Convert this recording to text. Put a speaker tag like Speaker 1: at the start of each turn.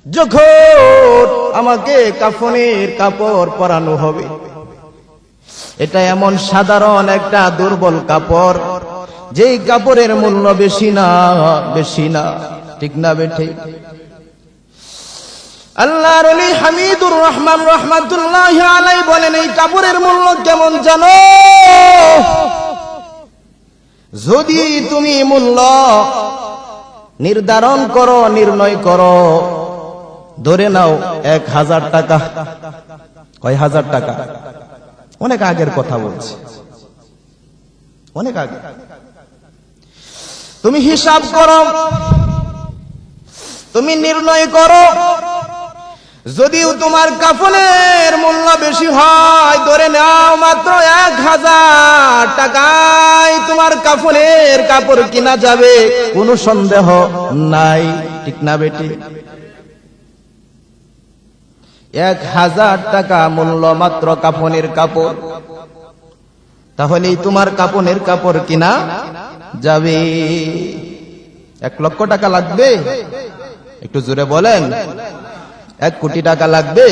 Speaker 1: যখন আমাকে কাফনের কাপড় পরানো হবে, এটা এমন সাধারণ একটা দুর্বল কাপড়, যেই কাপড়ের মূল্য বেশি না, বেশি না, ঠিক না বেঠে? আল্লাহর ওলি হামিদুর রহমান রাহমাতুল্লাহি আলাইহি বলেন, এই কাপড়ের মূল্য কেমন জানো? যদি তুমি মূল্য নির্ধারণ করো, নির্ণয় করো, ধরে নাও 1000 টাকা। কয় হাজার টাকা? অনেক আগের কথা বলছি, অনেক আগে। তুমি হিসাব করো, তুমি নির্ণয় করো, যদিও তোমার কাফনের মূল্য বেশি হয়, ধরে নাও মাত্র 1000 টাকায় তোমার কাফনের কাপড় কিনা যাবে, কোনো সন্দেহ নাই, ঠিক না বেটি? 1000 টাকা মূল্য মাত্র কাফনের কাপড়, তাহলেই তোমার কাফনের কাপড় কিনা যাবে। 1 লক্ষ টাকা লাগবে? একটু জোরে বলেন। 1 কোটি টাকা লাগবে?